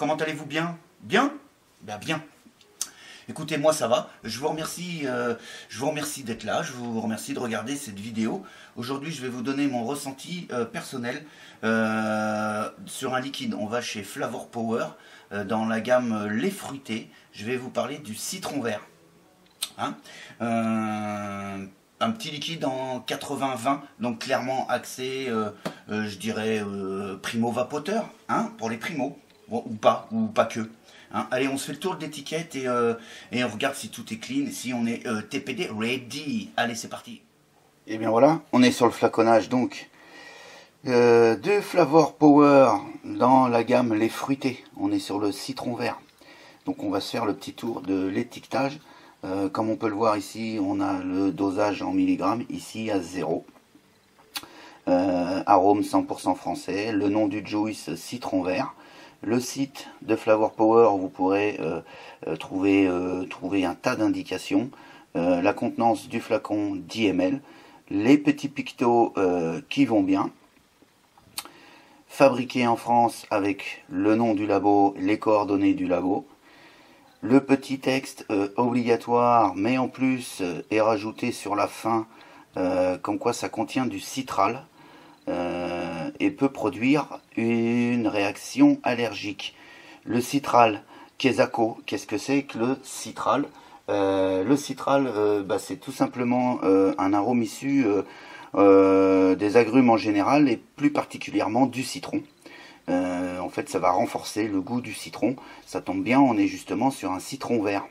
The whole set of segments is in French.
comment allez-vous bien? Bien? Ben bien. Écoutez, moi ça va. Je vous remercie d'être là. Je vous remercie de regarder cette vidéo. Aujourd'hui, je vais vous donner mon ressenti personnel sur un liquide. On va chez Flavor Power dans la gamme lait fruité. Je vais vous parler du citron vert. Hein, un petit liquide en 80-20, donc clairement axé, je dirais, primo-vapoteur, hein, pour les primos, bon, ou pas que. Hein. Allez, on se fait le tour de l'étiquette et on regarde si tout est clean, si on est TPD ready. Allez, c'est parti. Et bien voilà, on est sur le flaconnage donc de Flavor Power dans la gamme lait fruité. On est sur le citron vert. Donc on va se faire le petit tour de l'étiquetage. Comme on peut le voir ici, on a le dosage en milligrammes, ici à 0. Arôme 100% français, le nom du juice citron vert. Le site de Flavor Power, vous pourrez trouver un tas d'indications. La contenance du flacon 10 ml, les petits pictos qui vont bien. Fabriqué en France avec le nom du labo, les coordonnées du labo. Le petit texte obligatoire, mais en plus est rajouté sur la fin, comme quoi ça contient du citral et peut produire une réaction allergique. Le citral, Quesaco, qu'est-ce que c'est que le citral? Le citral, c'est tout simplement un arôme issu des agrumes en général et plus particulièrement du citron. En fait, ça va renforcer le goût du citron. Ça tombe bien, on est justement sur un citron vert.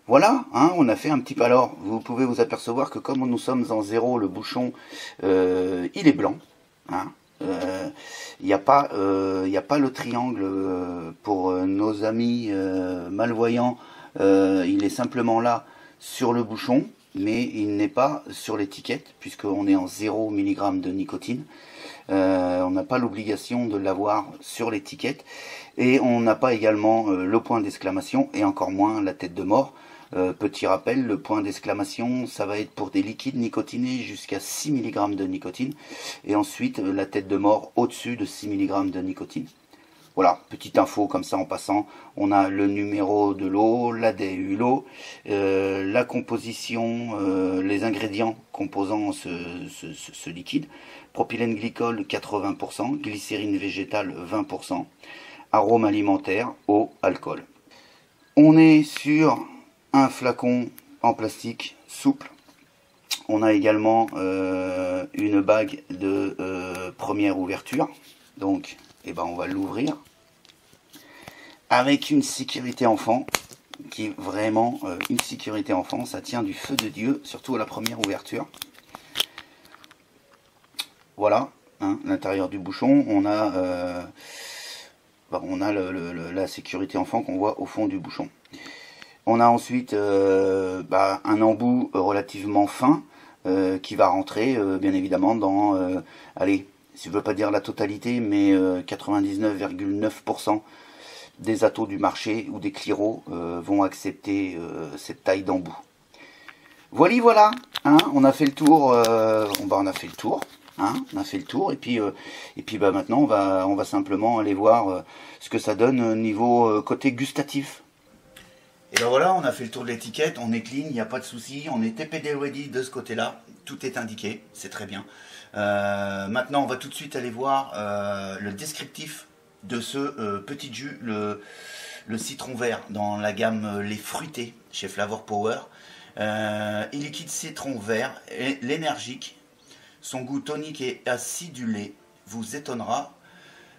Voilà, hein, on a fait un petit peu. Alors, vous pouvez vous apercevoir que comme nous sommes en 0, le bouchon, il est blanc. Hein. Il n'y a pas le triangle pour nos amis malvoyants. Il est simplement là sur le bouchon, mais il n'est pas sur l'étiquette, puisqu'on est en 0 mg de nicotine. On n'a pas l'obligation de l'avoir sur l'étiquette. Et on n'a pas également le point d'exclamation, et encore moins la tête de mort. Petit rappel, le point d'exclamation, ça va être pour des liquides nicotinés jusqu'à 6 mg de nicotine. Et ensuite, la tête de mort au-dessus de 6 mg de nicotine. Voilà, petite info comme ça en passant. On a le numéro de l'eau, la DU la composition, les ingrédients composant ce liquide. Propylène glycol 80%, glycérine végétale 20%, arôme alimentaire, eau, alcool. On est sur un flacon en plastique souple. On a également une bague de première ouverture. Donc, on va l'ouvrir. Avec une sécurité enfant, qui est vraiment une sécurité enfant. Ça tient du feu de Dieu, surtout à la première ouverture. Voilà, hein, l'intérieur du bouchon. On a la sécurité enfant qu'on voit au fond du bouchon. On a ensuite un embout relativement fin qui va rentrer bien évidemment dans, allez, si je ne veux pas dire la totalité, mais 99,9% des atos du marché ou des cliros vont accepter cette taille d'embout. Voilà, hein, on a fait le tour, on a fait le tour. Hein, on a fait le tour et puis maintenant on va simplement aller voir ce que ça donne au niveau côté gustatif. Et ben voilà, on a fait le tour de l'étiquette, on est clean, il n'y a pas de souci, on est TPD ready de ce côté-là, tout est indiqué, c'est très bien. Maintenant on va tout de suite aller voir le descriptif de ce petit jus, le citron vert dans la gamme lait fruité chez Flavor Power. Il liquide citron vert, l'énergique. Son goût tonique et acidulé vous étonnera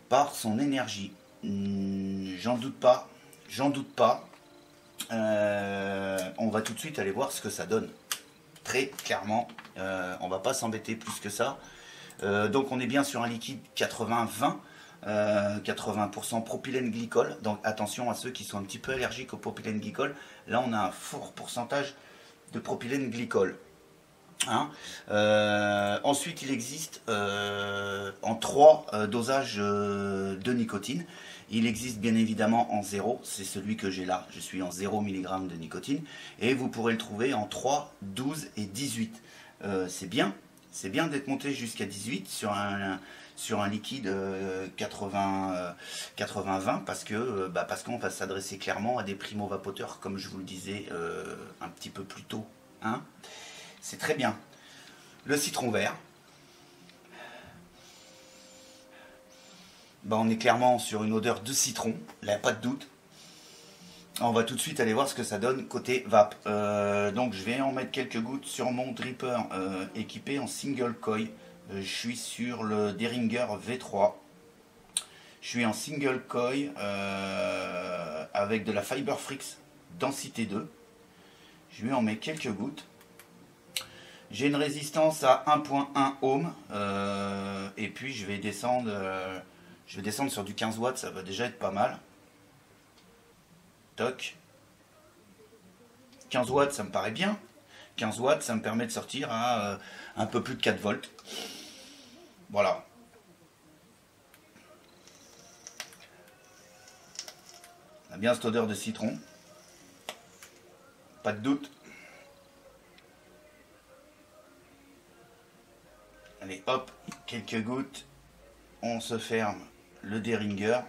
par son énergie. J'en doute pas. On va tout de suite aller voir ce que ça donne. Très clairement, on va pas s'embêter plus que ça. Donc on est bien sur un liquide 80-20. 80% propylène glycol. Donc attention à ceux qui sont un petit peu allergiques au propylène glycol. Là on a un fort pourcentage de propylène glycol. Hein. Ensuite il existe en 3 dosages de nicotine. Il existe bien évidemment en 0, c'est celui que j'ai là, je suis en 0 mg de nicotine, et vous pourrez le trouver en 3, 12 et 18. C'est bien d'être monté jusqu'à 18 sur un liquide 80-20 parce qu'on va s'adresser clairement à des primo-vapoteurs, comme je vous le disais un petit peu plus tôt. Hein. C'est très bien. Le citron vert. On est clairement sur une odeur de citron, il n'y a pas de doute. On va tout de suite aller voir ce que ça donne côté vape. Donc je vais en mettre quelques gouttes sur mon dripper équipé en single coil. Je suis sur le Deringer V3. Je suis en single coil avec de la Fiberfrix densité 2. Je lui en mets quelques gouttes. J'ai une résistance à 1.1 ohm et puis je vais descendre sur du 15 watts, ça va déjà être pas mal. Toc. 15 watts, ça me paraît bien. 15 watts, ça me permet de sortir à un peu plus de 4 volts. Voilà. On a bien cette odeur de citron. Pas de doute. Allez, hop, quelques gouttes. On se ferme le Deringer.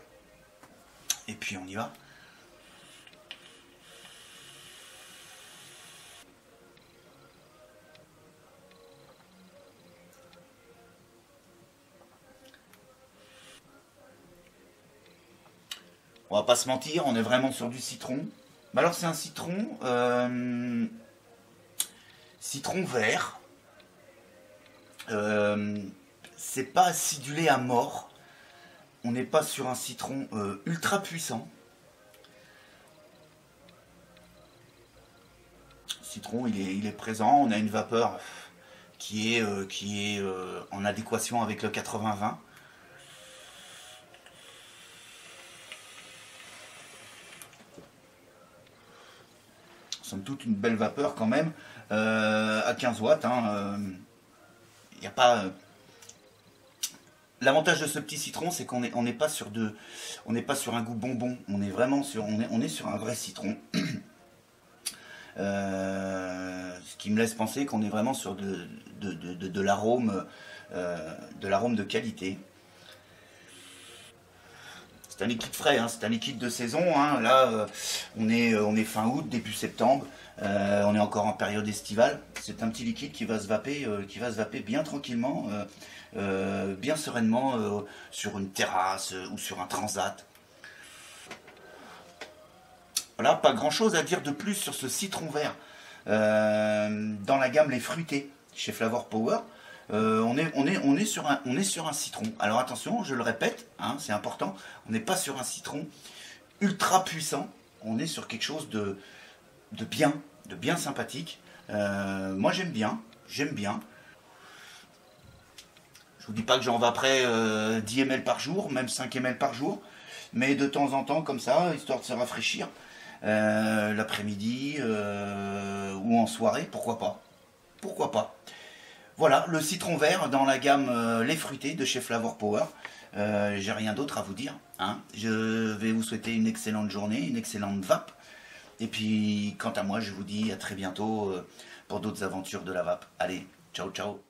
Et puis on y va. On va pas se mentir, on est vraiment sur du citron. Alors c'est un citron, citron vert. C'est pas acidulé à mort. On n'est pas sur un citron ultra puissant. Le citron, il est présent. On a une vapeur qui est en adéquation avec le 80-20. Somme toute une belle vapeur quand même à 15 watts. Y a pas. L'avantage de ce petit citron, c'est qu'on n'est pas sur un goût bonbon. On est vraiment sur un vrai citron. Ce qui me laisse penser qu'on est vraiment sur de l'arôme de qualité. C'est un liquide frais, hein, c'est un liquide de saison. Hein. Là, on est fin août, début septembre. On est encore en période estivale. C'est un petit liquide qui va se vaper bien tranquillement, bien sereinement sur une terrasse ou sur un transat. Voilà, pas grand chose à dire de plus sur ce citron vert. Dans la gamme les fruités chez Flavor Power. On est sur un citron. Alors attention, je le répète, hein, c'est important, on n'est pas sur un citron ultra puissant, on est sur quelque chose de bien sympathique. Moi j'aime bien. Je vous dis pas que j'en vaperai 10 ml par jour, même 5 ml par jour, mais de temps en temps comme ça, histoire de se rafraîchir, l'après-midi ou en soirée, pourquoi pas. Voilà, le citron vert dans la gamme Les Fruités de chez Flavor Power. J'ai rien d'autre à vous dire. Hein. Je vais vous souhaiter une excellente journée, une excellente vape. Et puis, quant à moi, je vous dis à très bientôt pour d'autres aventures de la vape. Allez, ciao, ciao.